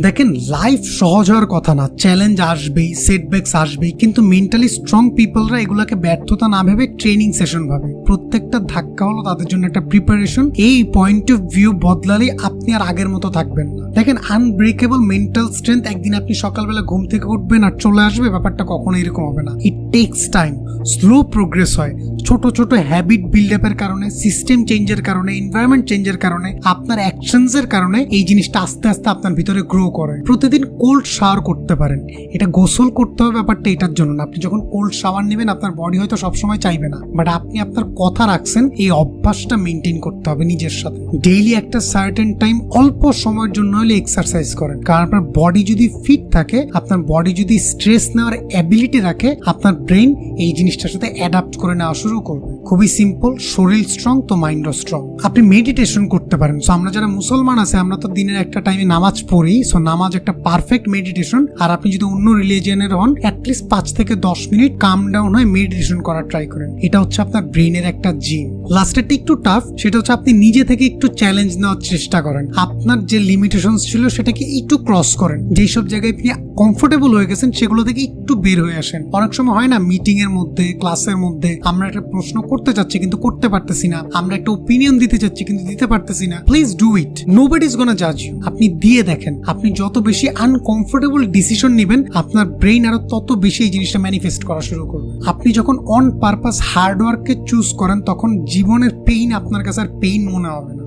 দেখেন, লাইফ সহজ হওয়ার কথা না, চ্যালেঞ্জ আসবেই, সেটব্যাকস আসবেই, কিন্তু মেন্টালি স্ট্রং পিপলরা এগুলাকে ব্যর্থতা না ভেবে ট্রেনিং সেশন ভাবে। প্রত্যেকটা ধাক্কা হলো তাদের জন্য একটা প্রিপারেশন। এই পয়েন্ট অফ ভিউ বদলালে আপনি আর আগের মতো থাকবেন না। দেখেন, আনব্রেকেবল মেন্টাল স্ট্রেংথ একদিন আপনি সকালবেলা ঘুম থেকে উঠবেন আর চলে আসবে, ব্যাপারটা কখনো এরকম হবে না। It takes time, slow progress হয়। ছোট ছোট হ্যাবিট বিল্ড আপের কারণে, সিস্টেম চেঞ্জের কারণে, এনভায়রনমেন্ট চেঞ্জের কারণে, আপনার অ্যাকশনস এর কারণে এই জিনিসটা আস্তে আস্তে আপনার ভিতরে গ্রো করে। প্রতিদিন কোল্ড শাওয়ার করতে পারেন, এটা গোসল করতে হবে ব্যাপারটা এটার জন্য না। আপনি যখন কোল্ড শাওয়ার নেবেন আপনার বডি হয়তো সবসময় চাইবে না, বাট আপনি আপনার কথা রাখছেন, এই অভ্যাসটা মেনটেন করতে হবে নিজের সাথে। ডেইলি একটা সার্টেন টাইম অল্প সময়ের জন্য হলে এক্সারসাইজ করেন, কারণ আপনার বডি যদি ফিট থাকে, আপনার বডি যদি স্ট্রেস নেওয়ার অ্যাবিলিটি রাখে, আপনার ব্রেন এই জিনিসটার সাথে অ্যাডাপ্ট করে নেওয়া শুরু করবে। খুবই সিম্পল, শরীর স্ট্রং তো মাইন্ডও স্ট্রং। আপনি মেডিটেশন করতে পারেন। সো আমরা যারা মুসলমান আছে, আমরা তো দিনের একটা টাইমে নামাজ পড়ি। সো নামাজ একটা পারফেক্ট মেডিটেশন। আর আপনি যদি অন্য রিলিজিয়নের হন, অ্যাটলিস্ট 5 থেকে 10 মিনিট কাম ডাউন হয়ে মেডিটেশন করার ট্রাই করেন। এটা হচ্ছে আপনার ব্রেনের একটা জিম। লাস্টেরটা একটু টাফ, সেটা হচ্ছে আপনি নিজে থেকে একটু চ্যালেঞ্জ নেওয়ার চেষ্টা করেন। আপনার যে লিমিটেশন ছিল সেটাকে একটু ক্রস করেন। যেসব জায়গায় আপনি কমফোর্টেবল হয়ে গেছেন সেগুলো থেকে একটু বের হয়ে আসেন। অনেক সময় হয় না, মিটিং এর মধ্যে, ক্লাসের মধ্যে আমরা একটা প্রশ্ন করতে চাচ্ছি কিন্তু করতে পারতেছি না, আমরা একটা ওপিনিয়ন দিতে চাচ্ছি কিন্তু দিতে পারতেছি না। Please do it, nobody is gonna জাজ ইউ। আপনি দিয়ে দেখেন, আপনি যত বেশি আনকমফোর্টেবল ডিসিশন নেবেন, আপনার ব্রেন আরো তত বেশি এই জিনিসটা ম্যানিফেস্ট করা শুরু করবে। আপনি যখন অন পারপাস হার্ডওয়ার্ককে চুজ করেন, তখন জীবনের পেইন আপনার কাছে আর পেইন মনে হবে না।